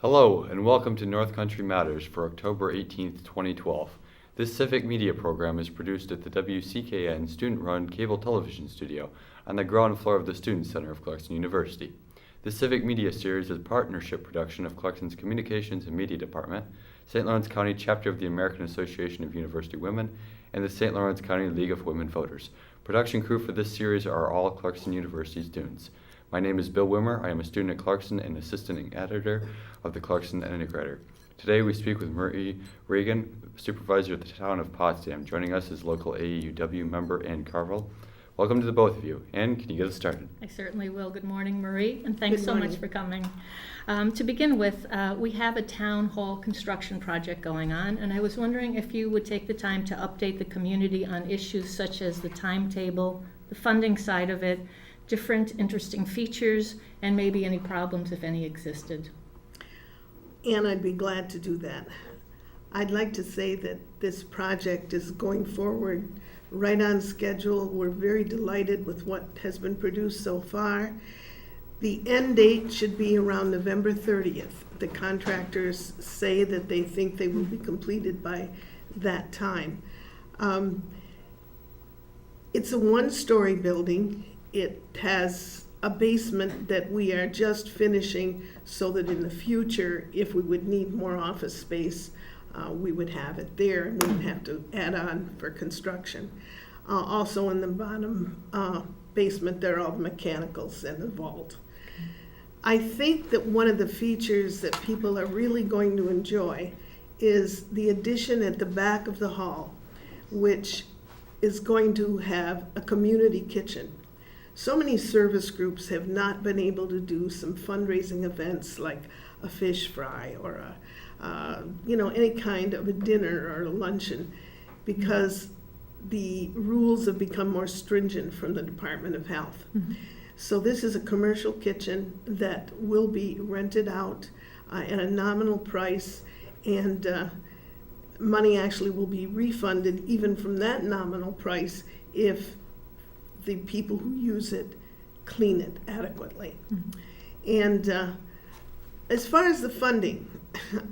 Hello, and welcome to North Country Matters for October 18th, 2012. This civic media program is produced at the WCKN student-run cable television studio on the ground floor of the Student Center of Clarkson University. This civic media series is a partnership production of Clarkson's Communications and Media Department, St. Lawrence County Chapter of the American Association of University Women, and the St. Lawrence County League of Women Voters. Production crew for this series are all Clarkson University students. My name is Bill Wimmer. I am a student at Clarkson and assistant editor of the Clarkson Integrator. Today we speak with Regan, Supervisor at the town of Potsdam. Joining us is local AAUW member Ann Carvill. Welcome to the both of you. Ann, can you get us started? I certainly will. Good morning, Marie, and thanks so much for coming. To begin with, we have a town hall construction project going on, and I was wondering if you would take the time to update the community on issues such as the timetable, the funding side of it, different interesting features, and maybe any problems, if any, existed. And I'd be glad to do that. I'd like to say that this project is going forward right on schedule. We're very delighted with what has been produced so far. The end date should be around November 30th. The contractors say that they think they will be completed by that time. It's a one-story building. It has a basement that we are just finishing so that in the future, if we would need more office space, we would have it there and we wouldn't have to add on for construction. Also in the bottom basement, there are all the mechanicals and the vault. I think that one of the features that people are really going to enjoy is the addition at the back of the hall, which is going to have a community kitchen. So many service groups have not been able to do some fundraising events like a fish fry or any kind of a dinner or a luncheon because the rules have become more stringent from the Department of Health. Mm-hmm. So this is a commercial kitchen that will be rented out at a nominal price, and money actually will be refunded even from that nominal price if the people who use it clean it adequately. Mm-hmm. And as far as the funding,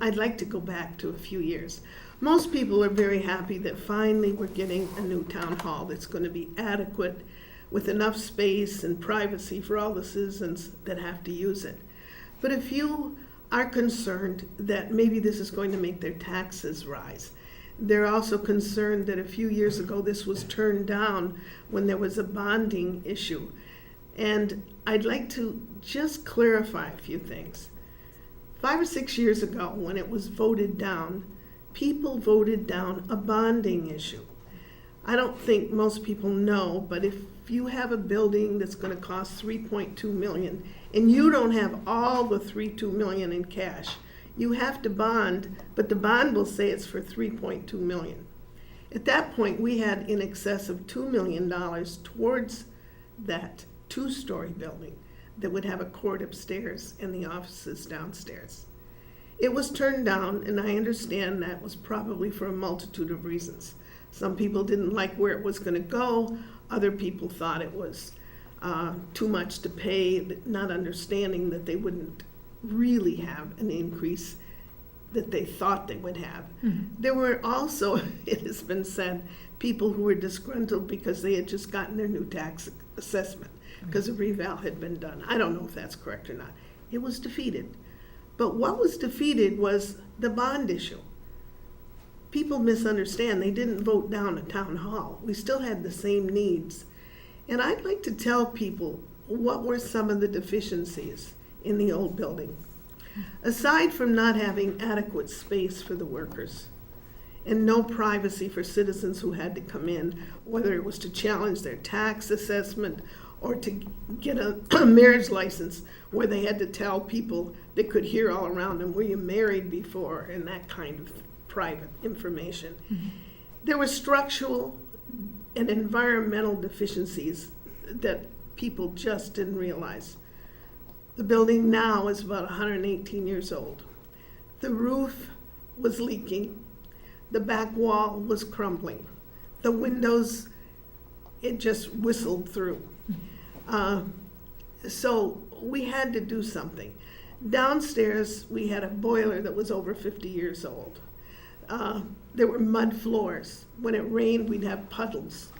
I'd like to go back to a few years. Most people are very happy that finally we're getting a new town hall that's going to be adequate with enough space and privacy for all the citizens that have to use it. But a few are concerned that maybe this is going to make their taxes rise. They're also concerned that a few years ago this was turned down when there was a bonding issue. And I'd like to just clarify a few things. 5 or 6 years ago, when it was voted down, people voted down a bonding issue. I don't think most people know, but if you have a building that's going to cost $3.2 million and you don't have all the $3.2 million in cash, you have to bond, but the bond will say it's for $3.2 million. At that point, we had in excess of $2 million towards that two-story building that would have a court upstairs and the offices downstairs. It was turned down, and I understand that was probably for a multitude of reasons. Some people didn't like where it was going to go. Other people thought it was too much to pay, not understanding that they wouldn't really have an increase that they thought they would have. Mm-hmm. There were also, it has been said, people who were disgruntled because they had just gotten their new tax assessment because a reval had been done. I don't know if that's correct or not. It was defeated. But what was defeated was the bond issue. People misunderstand. They didn't vote down a town hall. We still had the same needs. And I'd like to tell people what were some of the deficiencies in the old building. Aside from not having adequate space for the workers and no privacy for citizens who had to come in, whether it was to challenge their tax assessment or to get a marriage license where they had to tell people that could hear all around them, were you married before, and that kind of private information. Mm-hmm. There were structural and environmental deficiencies that people just didn't realize. The building now is about 118 years old. The roof was leaking. The back wall was crumbling. The windows, it just whistled through. So we had to do something. Downstairs, we had a boiler that was over 50 years old. There were mud floors. When it rained, we'd have puddles.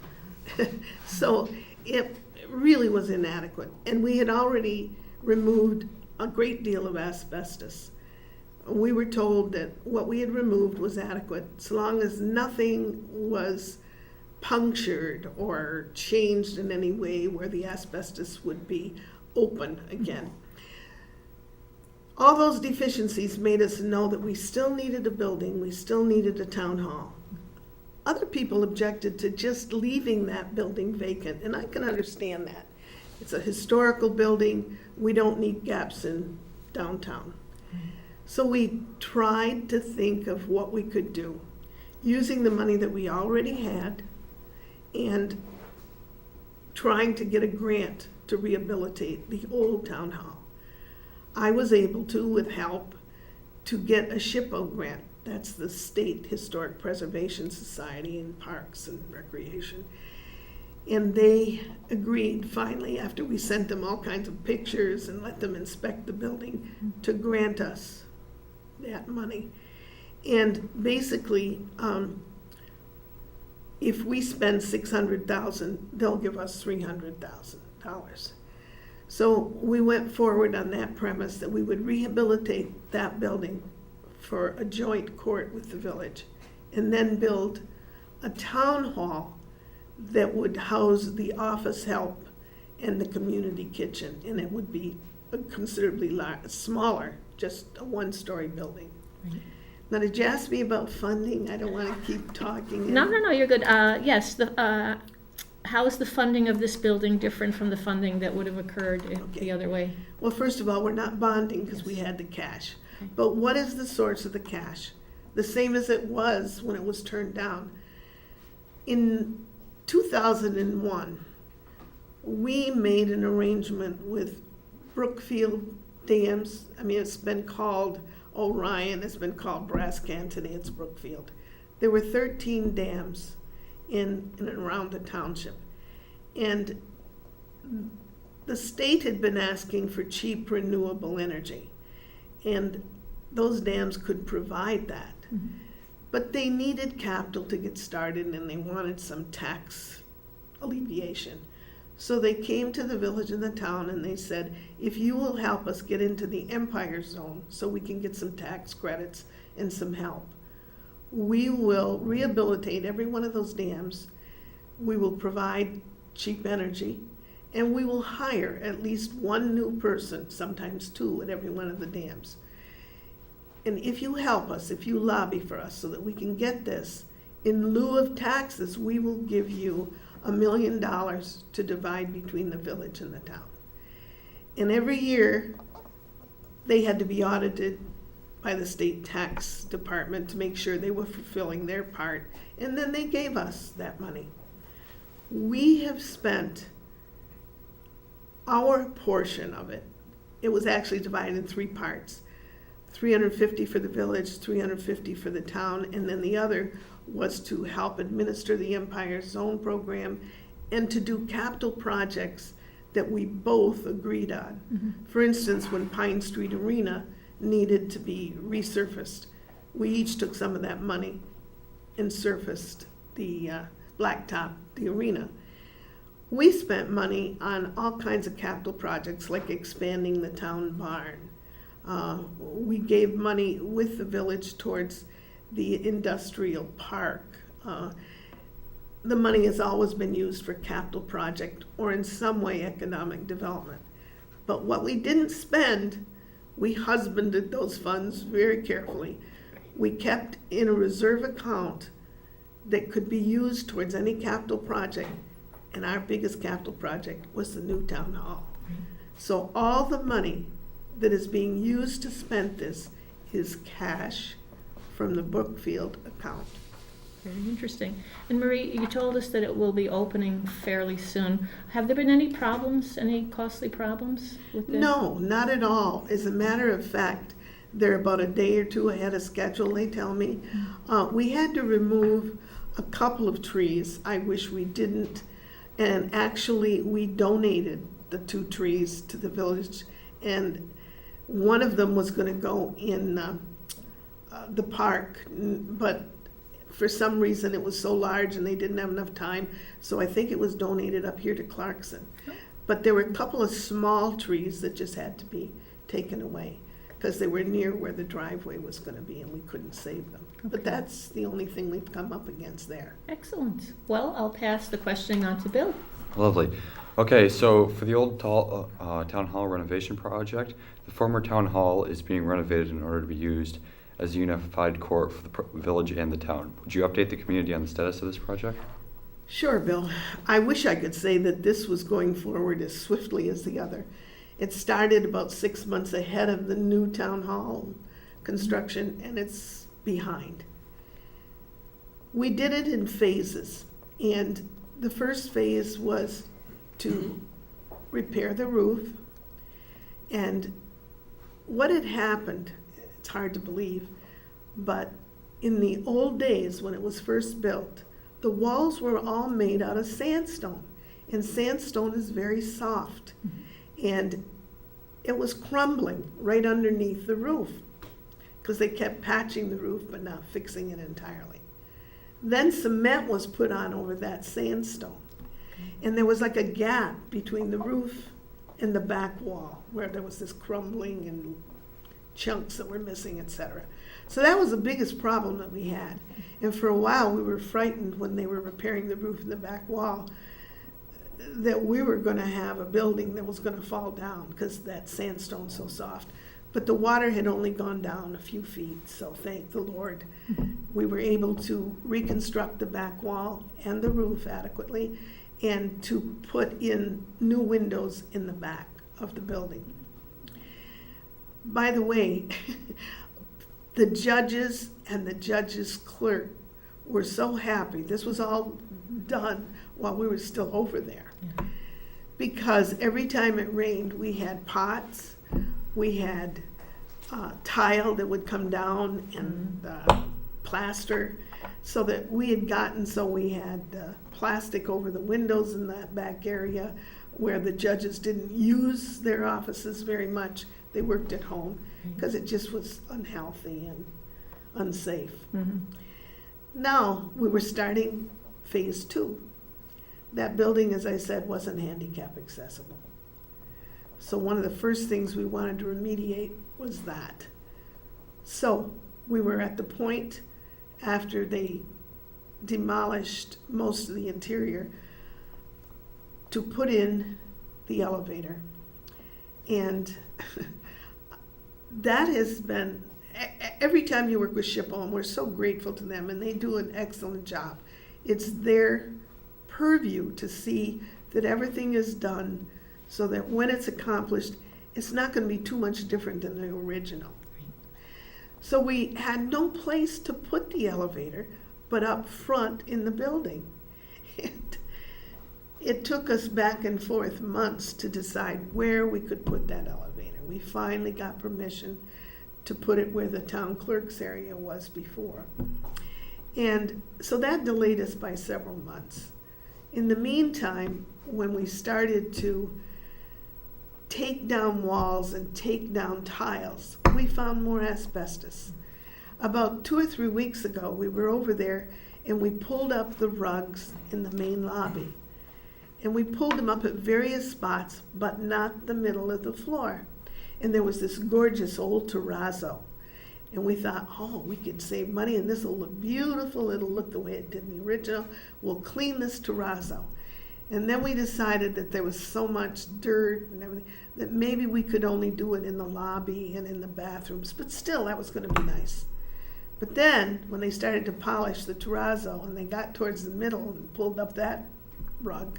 So it really was inadequate. And we had already removed a great deal of asbestos. We were told that what we had removed was adequate, so long as nothing was punctured or changed in any way where the asbestos would be open again. All those deficiencies made us know that we still needed a building, we still needed a town hall. Other people objected to just leaving that building vacant, and I can understand that. It's a historical building, we don't need gaps in downtown. So we tried to think of what we could do, using the money that we already had and trying to get a grant to rehabilitate the old town hall. I was able to, with help, to get a SHPO grant. That's the State Historic Preservation Society in Parks and Recreation. And they agreed finally, after we sent them all kinds of pictures and let them inspect the building, to grant us that money. And basically, if we spend $600,000, they'll give us $300,000. So we went forward on that premise that we would rehabilitate that building for a joint court with the village, and then build a town hall that would house the office help and the community kitchen, and it would be considerably smaller, just a one-story building. Right. Now, did you ask me about funding? I don't want to keep talking. No, you're good. Yes, how is the funding of this building different from the funding that would have occurred the other way? Well, first of all, we're not bonding because we had the cash. Okay. But what is the source of the cash? The same as it was when it was turned down. In 2001, we made an arrangement with Brookfield Dams. I mean, it's been called Orion, it's been called Brascan, today it's Brookfield. There were 13 dams in and around the township. And the state had been asking for cheap renewable energy. And those dams could provide that. Mm-hmm. But they needed capital to get started, and they wanted some tax alleviation. So they came to the village and the town and they said, if you will help us get into the Empire Zone so we can get some tax credits and some help, we will rehabilitate every one of those dams, we will provide cheap energy, and we will hire at least one new person, sometimes two, at every one of the dams. And if you help us, if you lobby for us so that we can get this, in lieu of taxes, we will give you $1 million to divide between the village and the town. And every year, they had to be audited by the state tax department to make sure they were fulfilling their part, and then they gave us that money. We have spent our portion of it. It was actually divided in three parts. $350 for the village, $350 for the town, and then the other was to help administer the Empire Zone program and to do capital projects that we both agreed on. Mm-hmm. For instance, when Pine Street Arena needed to be resurfaced, we each took some of that money and surfaced the blacktop, the arena. We spent money on all kinds of capital projects like expanding the town barn. We gave money with the village towards the industrial park. The money has always been used for capital project or in some way economic development. But what we didn't spend, we husbanded those funds very carefully. We kept in a reserve account that could be used towards any capital project, and our biggest capital project was the new town hall. So all the money that is being used to spend this is cash from the Brookfield account. Very interesting. And Marie, you told us that it will be opening fairly soon. Have there been any problems, any costly problems with this? No, not at all. As a matter of fact, they're about a day or two ahead of schedule, they tell me. We had to remove a couple of trees. I wish we didn't. And actually, we donated the 2 trees to the village, and One of them was going to go in the park, but for some reason it was so large and they didn't have enough time, so I think it was donated up here to Clarkson. But there were a couple of small trees that just had to be taken away because they were near where the driveway was going to be and we couldn't save them. Okay. But that's the only thing we've come up against there. Excellent. Well, I'll pass the questioning on to Bill. Lovely. Okay, so for the old town hall renovation project, the former town hall is being renovated in order to be used as a unified court for the village and the town. Would you update the community on the status of this project? Sure, Bill. I wish I could say that this was going forward as swiftly as the other. It started about 6 months ahead of the new town hall construction, and it's behind. We did it in phases, and the first phase was to repair the roof. And what had happened, it's hard to believe, but in the old days when it was first built, the walls were all made out of sandstone, and sandstone is very soft. And it was crumbling right underneath the roof because they kept patching the roof but not fixing it entirely. Then cement was put on over that sandstone, and there was like a gap between the roof and the back wall where there was this crumbling and chunks that were missing, etc. So that was the biggest problem that we had. And for a while we were frightened when they were repairing the roof and the back wall that we were going to have a building that was going to fall down because that sandstone's so soft. But the water had only gone down a few feet, so thank the Lord. We were able to reconstruct the back wall and the roof adequately and to put in new windows in the back of the building. By the way, the judges and the judge's clerk were so happy. This was all done while we were still over there. Yeah. Because every time it rained, we had pots, we had tile that would come down and plaster, so that we had plastic over the windows in that back area where the judges didn't use their offices very much. They worked at home because it just was unhealthy and unsafe. Mm-hmm. Now we were starting phase 2. That building, as I said, wasn't handicap accessible. So one of the first things we wanted to remediate was that. So we were at the point after they demolished most of the interior to put in the elevator. And that has been, every time you work with Schiphol, and we're so grateful to them, and they do an excellent job. It's their purview to see that everything is done so that when it's accomplished, it's not going to be too much different than the original. So we had no place to put the elevator but up front in the building. And it took us back and forth months to decide where we could put that elevator. We finally got permission to put it where the town clerk's area was before. And so that delayed us by several months. In the meantime, when we started to take down walls and take down tiles, we found more asbestos. About 2 or 3 weeks ago, we were over there and we pulled up the rugs in the main lobby. And we pulled them up at various spots, but not the middle of the floor. And there was this gorgeous old terrazzo. And we thought, oh, we could save money and this will look beautiful. It'll look the way it did in the original. We'll clean this terrazzo. And then we decided that there was so much dirt and everything that maybe we could only do it in the lobby and in the bathrooms. But still, that was going to be nice. But then, when they started to polish the terrazzo and they got towards the middle and pulled up that rug,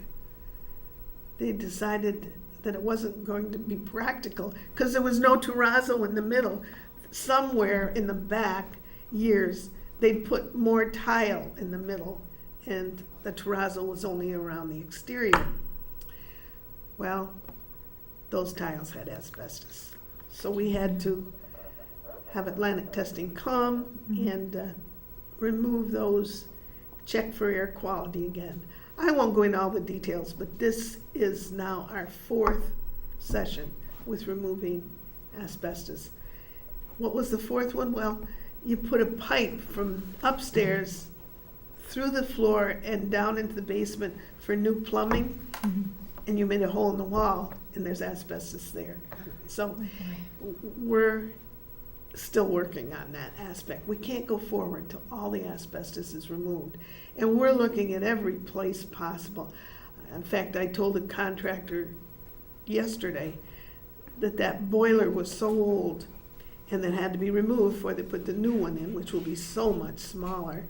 they decided that it wasn't going to be practical because there was no terrazzo in the middle. Somewhere in the back years, they'd put more tile in the middle and the terrazzo was only around the exterior. Well, those tiles had asbestos. So we had to have Atlantic Testing come and remove those, check for air quality again. I won't go into all the details, but this is now our 4th session with removing asbestos. What was the fourth one? Well, you put a pipe from upstairs through the floor and down into the basement for new plumbing, and you made a hole in the wall, and there's asbestos there. So we're still working on that aspect. We can't go forward till all the asbestos is removed. And we're looking at every place possible. In fact, I told the contractor yesterday that that boiler was so old and that had to be removed before they put the new one in, which will be so much smaller,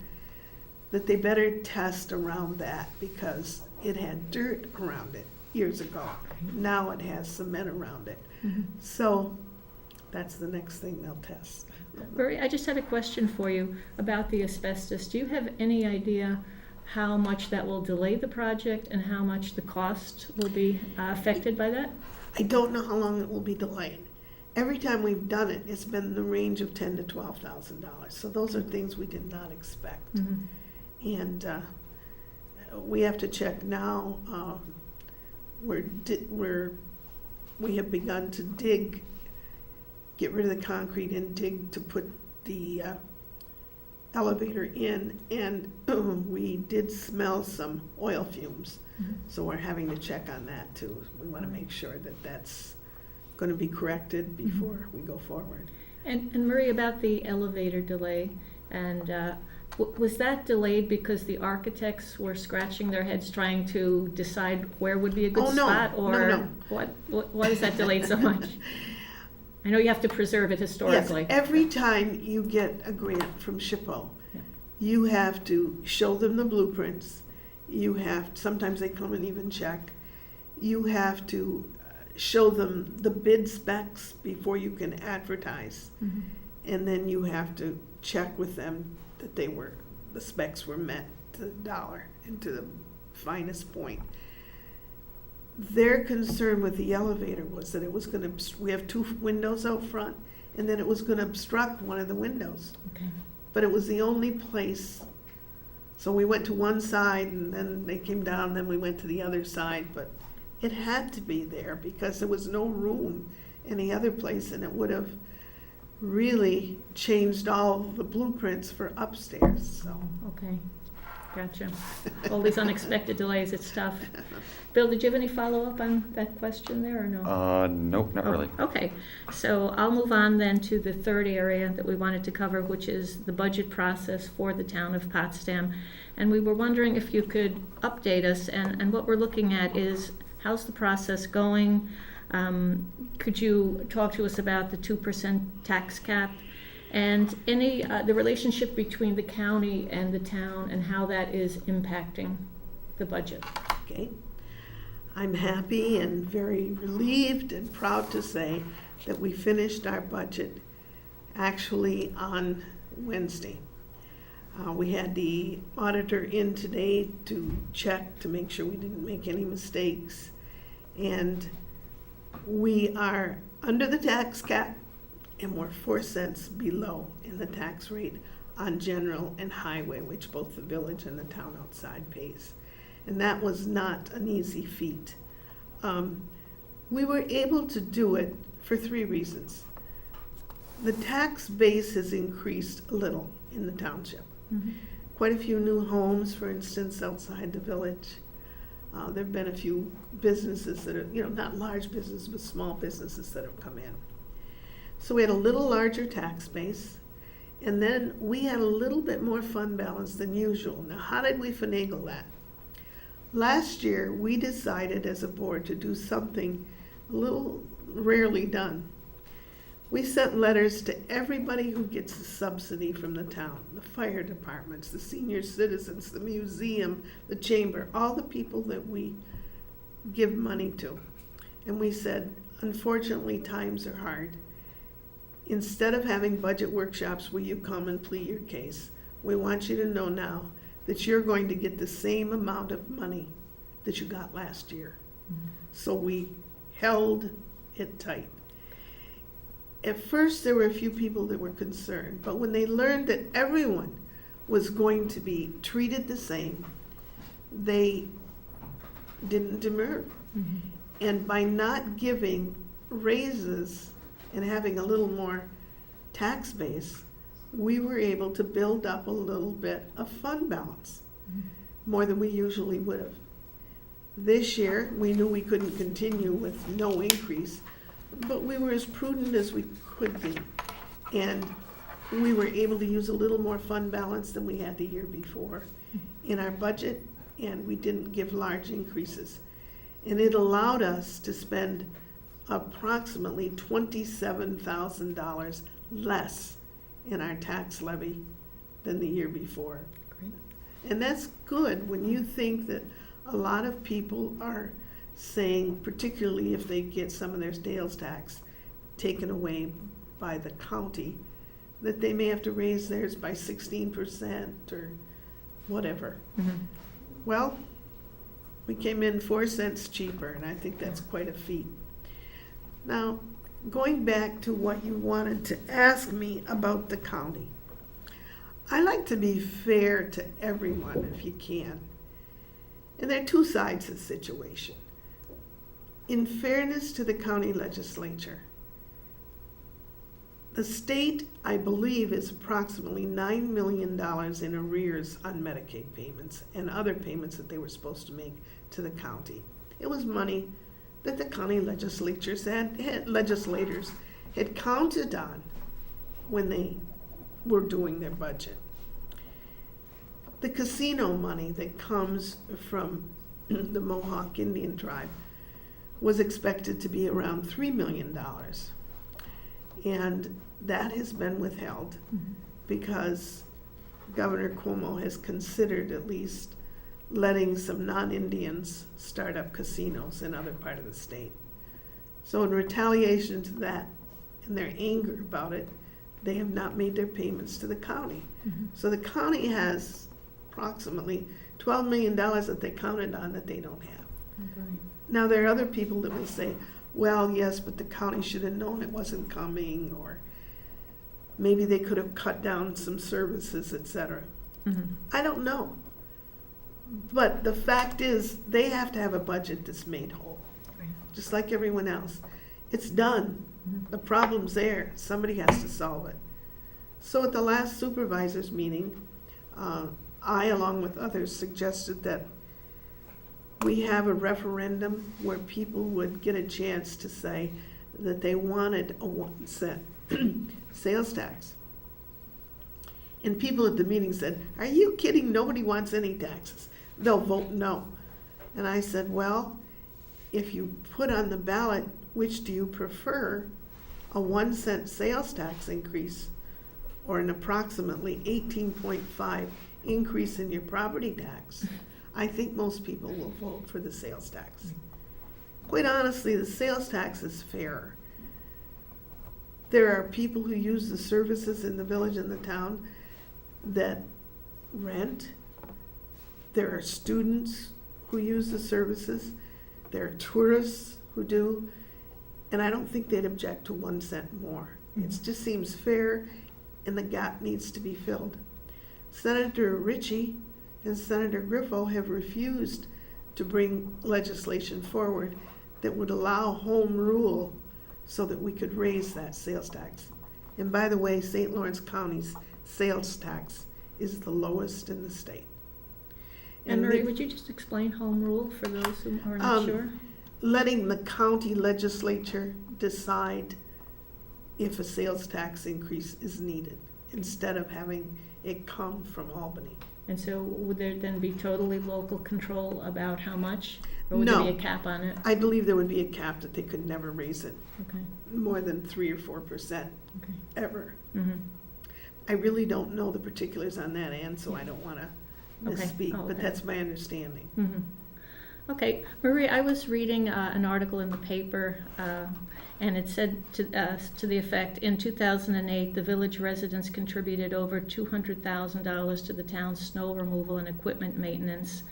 that they better test around that because it had dirt around it years ago. Now it has cement around it. So that's the next thing they'll test. Marie, I just had a question for you about the asbestos. Do you have any idea how much that will delay the project and how much the cost will be affected by that? I don't know how long it will be delayed. Every time we've done it, it's been in the range of $10,000 to $12,000. So those are things we did not expect. And we have to check now. We have begun to dig, get rid of the concrete and dig to put the elevator in, and we did smell some oil fumes. So we're having to check on that too. We want to make sure that that's going to be corrected before we go forward. And Marie, about the elevator delay, and was that delayed because the architects were scratching their heads trying to decide where would be a good spot? Or no. Why is that delayed so much? I know you have to preserve it historically. Yes, every time you get a grant from SHPO, you have to show them the blueprints. You have, sometimes they come and even check. You have to show them the bid specs before you can advertise. And then you have to check with them that the specs were met to the dollar and to the finest point. Their concern with the elevator was that it was going to, we have 2 windows out front, and then it was going to obstruct one of the windows. Okay. But it was the only place. So we went to one side, and then they came down, and then we went to the other side. But it had to be there because there was no room any other place, and it would have really changed all the blueprints for upstairs. So. Okay, gotcha. All these unexpected delays, it's tough. Bill, did you have any follow-up on that question there or no? Nope, not really. Okay, so I'll move on then to the third area that we wanted to cover, which is the budget process for the town of Potsdam. And we were wondering if you could update us, and what we're looking at is how's the process going? Could you talk to us about the 2% tax cap and the relationship between the county and the town and how that is impacting the budget? Okay. I'm happy and very relieved and proud to say that we finished our budget actually on Wednesday. We had the auditor in today to check to make sure we didn't make any mistakes. And we are under the tax cap, and we're 4 cents below in the tax rate on general and highway, which both the village and the town outside pays. And that was not an easy feat. We were able to do it for 3 reasons. The tax base has increased a little in the township. Quite a few new homes, for instance, outside the village. There have been a few businesses that are, not large businesses, but small businesses that have come in. So we had a little larger tax base, and then we had a little bit more fund balance than usual. Now, how did we finagle that? Last year, we decided as a board to do something a little rarely done. We sent letters to everybody who gets a subsidy from the town, the fire departments, the senior citizens, the museum, the chamber, all the people that we give money to. And we said, unfortunately, times are hard. Instead of having budget workshops where you come and plead your case, we want you to know now that you're going to get the same amount of money that you got last year. So we held it tight. At first, there were a few people that were concerned, but when they learned that everyone was going to be treated the same, they didn't demur. And by not giving raises and having a little more tax base, we were able to build up a little bit of fund balance, more than we usually would have. This year, we knew we couldn't continue with no increase, but we were as prudent as we could be. And we were able to use a little more fund balance than we had the year before in our budget, and we didn't give large increases. And it allowed us to spend approximately $27,000 less in our tax levy than the year before. Great. And that's good when you think that a lot of people are saying, particularly if they get some of their sales tax taken away by the county, that they may have to raise theirs by 16% or whatever. Well, we came in 4 cents cheaper, and I think that's quite a feat. Now, going back to what you wanted to ask me about the county, I like to be fair to everyone if you can. And there are two sides to the situation. In fairness to the county legislature, the state, I believe, is approximately $9 million in arrears on Medicaid payments and other payments that they were supposed to make to the county. It was money that the county legislators had counted on when they were doing their budget. The casino money that comes from the Mohawk Indian tribe was expected to be around $3 million. And that has been withheld because Governor Cuomo has considered at least letting some non-Indians start up casinos in other part of the state. So in retaliation to that and their anger about it, they have not made their payments to the county. So the county has approximately $12 million that they counted on that they don't have. Now there are other people that will say, well, yes, but the county should have known it wasn't coming, or maybe they could have cut down some services, etc. I don't know. But the fact is, they have to have a budget that's made whole, just like everyone else. It's done. The problem's there. Somebody has to solve it. So at the last supervisors meeting, I, along with others, suggested that we have a referendum where people would get a chance to say that they wanted a 1 cent sales tax. And people at the meeting said, are you kidding? Nobody wants any taxes. They'll vote no. And I said, well, if you put on the ballot, which do you prefer, a 1 cent sales tax increase or an approximately 18.5 increase in your property tax? I think most people will vote for the sales tax. Quite honestly, the sales tax is fairer. There are people who use the services in the village and the town that rent. There are students who use the services. There are tourists who do. And I don't think they'd object to 1 cent more. It just seems fair, and the gap needs to be filled. Senator Ritchie and Senator Griffo have refused to bring legislation forward that would allow home rule so that we could raise that sales tax. And by the way, St. Lawrence County's sales tax is the lowest in the state. And Marie, would you just explain home rule for those who are not sure? Letting the county legislature decide if a sales tax increase is needed instead of having it come from Albany. And so would there then be totally local control about how much? Or would No. there be a cap on it? I believe there would be a cap that they could never raise it Okay. more than 3 or 4% Okay. ever. Mm-hmm. I really don't know the particulars on that end, so I don't want to Okay. misspeak, Oh, but okay. that's my understanding. Mm-hmm. Okay, Marie, I was reading an article in the paper, and it said to the effect, in 2008, the village residents contributed over $200,000 to the town's snow removal and equipment maintenance.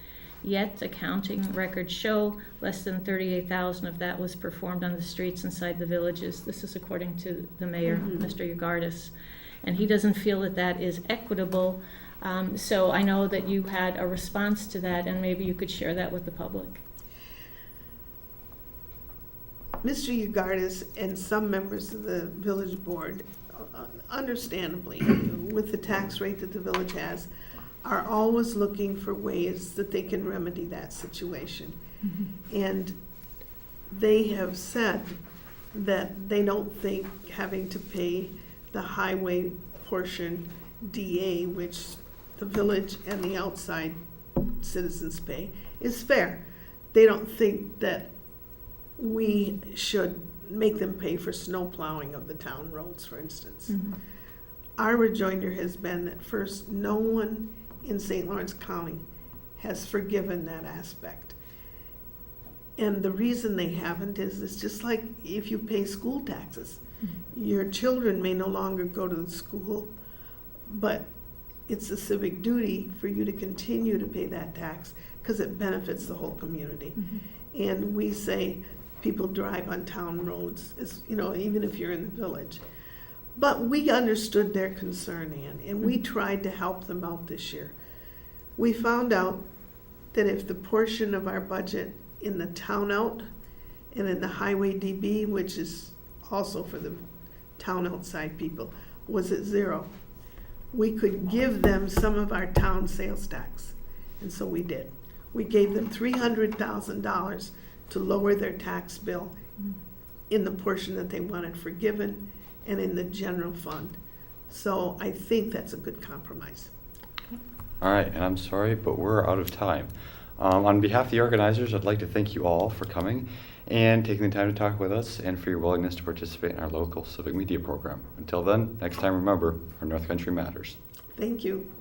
Yet, accounting records show less than $38,000 of that was performed on the streets inside the villages. This is according to the mayor, Mr. Ugardis. And he doesn't feel that that is equitable. So I know that you had a response to that, and maybe you could share that with the public. Mr. Ugardis and some members of the village board, understandably, with the tax rate that the village has, are always looking for ways that they can remedy that situation. And they have said that they don't think having to pay the highway portion DA, which the village and the outside citizens pay, is fair. They don't think that we should make them pay for snow plowing of the town roads, for instance. Our rejoinder has been that first, no one in St. Lawrence County has forgiven that aspect. And the reason they haven't is it's just like if you pay school taxes. Your children may no longer go to the school, but it's a civic duty for you to continue to pay that tax because it benefits the whole community. And we say people drive on town roads, even if you're in the village. But we understood their concern, Ann, and we tried to help them out this year. We found out that if the portion of our budget in the town out and in the highway DB, which is also for the town outside people, was at zero, we could give them some of our town sales tax. And so we did. We gave them $300,000 to lower their tax bill in the portion that they wanted forgiven and in the general fund. So I think that's a good compromise. All right, and I'm sorry, but we're out of time. On behalf of the organizers, I'd like to thank you all for coming and taking the time to talk with us and for your willingness to participate in our local civic media program. Until then, next time remember, our North Country matters. Thank you.